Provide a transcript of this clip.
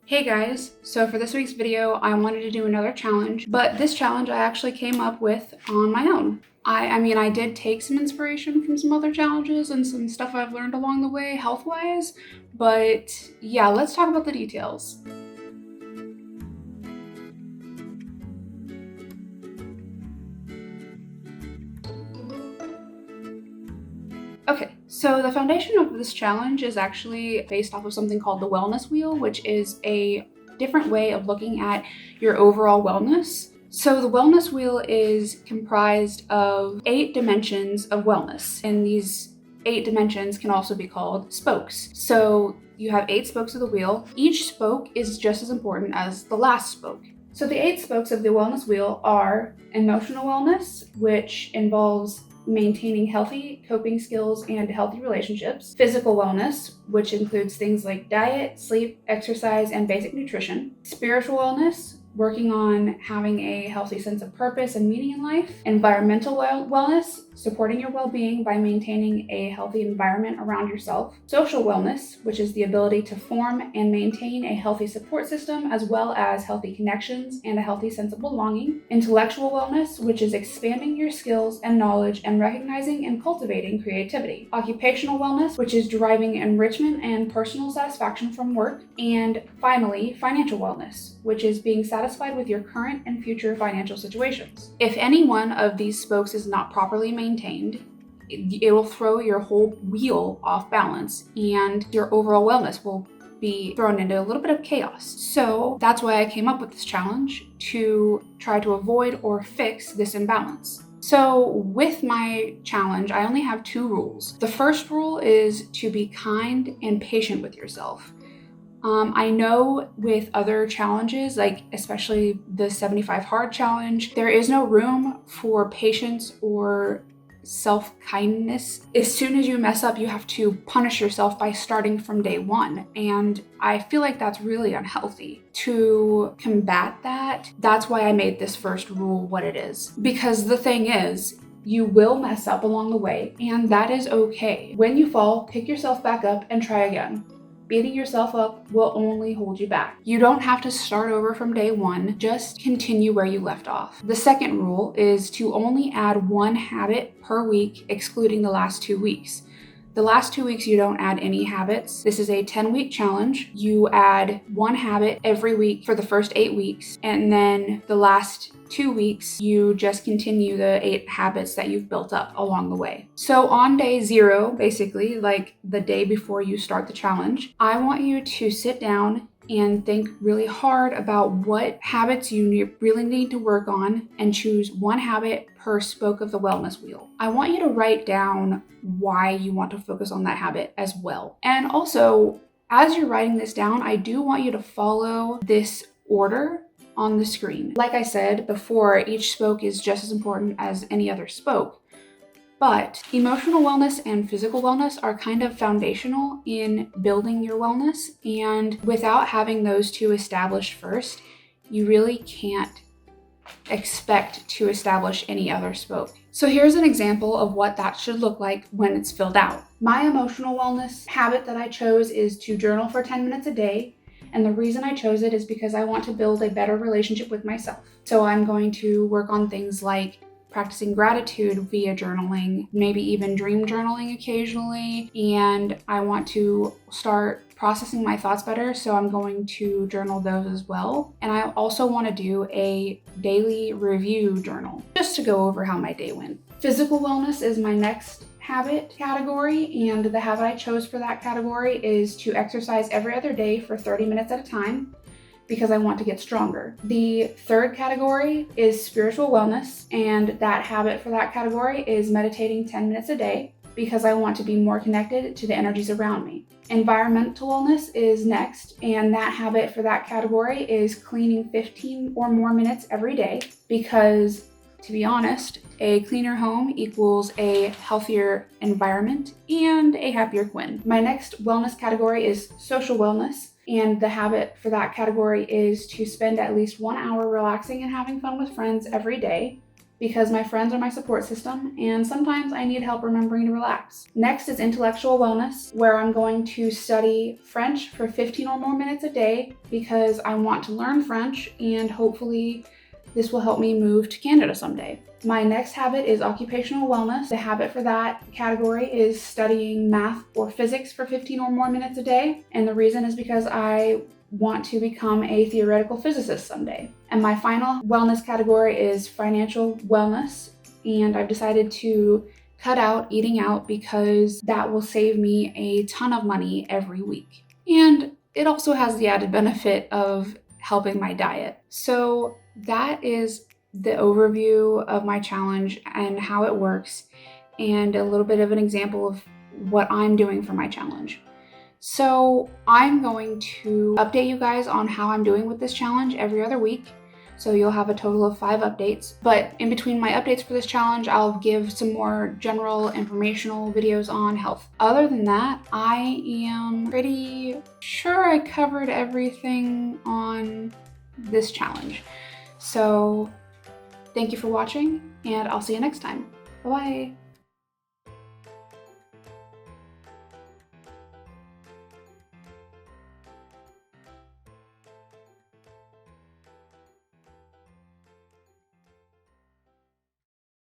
Hey guys, so for this week's video, I wanted to do another challenge, but this challenge I actually came up with on my own. I did take some inspiration from some other challenges and some stuff I've learned along the way health-wise, but yeah, let's talk about the details. Okay, so the foundation of this challenge is actually based off of something called the wellness wheel, which is a different way of looking at your overall wellness. So the wellness wheel is comprised of 8 dimensions of wellness, and these 8 dimensions can also be called spokes. So you have 8 spokes of the wheel. Each spoke is just as important as the last spoke. So the 8 spokes of the wellness wheel are emotional wellness, which involves maintaining healthy coping skills and healthy relationships, physical wellness, which includes things like diet, sleep, exercise, and basic nutrition, spiritual wellness, working on having a healthy sense of purpose and meaning in life, environmental wellness, supporting your well-being by maintaining a healthy environment around yourself, social wellness, which is the ability to form and maintain a healthy support system as well as healthy connections and a healthy sense of belonging, intellectual wellness, which is expanding your skills and knowledge and recognizing and cultivating creativity, occupational wellness, which is deriving enrichment and personal satisfaction from work, and finally, financial wellness, which is being satisfied with your current and future financial situations. If any one of these spokes is not properly maintained, it will throw your whole wheel off balance and your overall wellness will be thrown into a little bit of chaos. So that's why I came up with this challenge to try to avoid or fix this imbalance. So with my challenge, I only have 2 rules. The first rule is to be kind and patient with yourself. I know with other challenges, like especially the 75 hard challenge, there is no room for patience or self-kindness. As soon as you mess up, you have to punish yourself by starting from day 1. And I feel like that's really unhealthy. To combat that, that's why I made this first rule what it is. Because the thing is, you will mess up along the way, and that is okay. When you fall, pick yourself back up and try again. Beating yourself up will only hold you back. You don't have to start over from day 1, just continue where you left off. The second rule is to only add 1 habit per week, excluding the last 2 weeks. The last 2 weeks, you don't add any habits. This is a 10-week challenge. You add 1 habit every week for the first 8 weeks, and then the last 2 weeks, you just continue the 8 habits that you've built up along the way. So on day 0, basically, like the day before you start the challenge, I want you to sit down and think really hard about what habits you really need to work on and choose 1 habit per spoke of the wellness wheel. I want you to write down why you want to focus on that habit as well. And also, as you're writing this down, I do want you to follow this order on the screen. Like I said before, each spoke is just as important as any other spoke. But emotional wellness and physical wellness are kind of foundational in building your wellness. And without having those 2 established first, you really can't expect to establish any other spoke. So here's an example of what that should look like when it's filled out. My emotional wellness habit that I chose is to journal for 10 minutes a day. And the reason I chose it is because I want to build a better relationship with myself. So I'm going to work on things like practicing gratitude via journaling, maybe even dream journaling occasionally, and I want to start processing my thoughts better, so I'm going to journal those as well. And I also want to do a daily review journal, just to go over how my day went. Physical wellness is my next habit category, and the habit I chose for that category is to exercise every other day for 30 minutes at a time, because I want to get stronger. The third category is spiritual wellness, and that habit for that category is meditating 10 minutes a day because I want to be more connected to the energies around me. Environmental wellness is next, and that habit for that category is cleaning 15 or more minutes every day because, to be honest, a cleaner home equals a healthier environment and a happier Quinn. My next wellness category is social wellness, and the habit for that category is to spend at least 1 hour relaxing and having fun with friends every day, because I want to be more connected to the energies around me. Environmental wellness is next, and that habit for that category is cleaning 15 or more minutes every day because, to be honest, a cleaner home equals a healthier environment and a happier Quinn. My next wellness category is social wellness, and the habit for that category is to spend at least 1 hour relaxing and having fun with friends every day, because my friends are my support system and sometimes I need help remembering to relax. Next is intellectual wellness, where I'm going to study French for 15 or more minutes a day because I want to learn French and hopefully this will help me move to Canada someday. My next habit is occupational wellness. The habit for that category is studying math or physics for 15 or more minutes a day. And the reason is because I want to become a theoretical physicist someday. And my final wellness category is financial wellness. And I've decided to cut out eating out because that will save me a ton of money every week. And it also has the added benefit of helping my diet. So that is the overview of my challenge and how it works, and a little bit of an example of what I'm doing for my challenge. So I'm going to update you guys on how I'm doing with this challenge every other week. So you'll have a total of 5 updates. But in between my updates for this challenge, I'll give some more general informational videos on health. Other than that, I am pretty sure I covered everything on this challenge. So thank you for watching, and I'll see you next time. Bye-bye.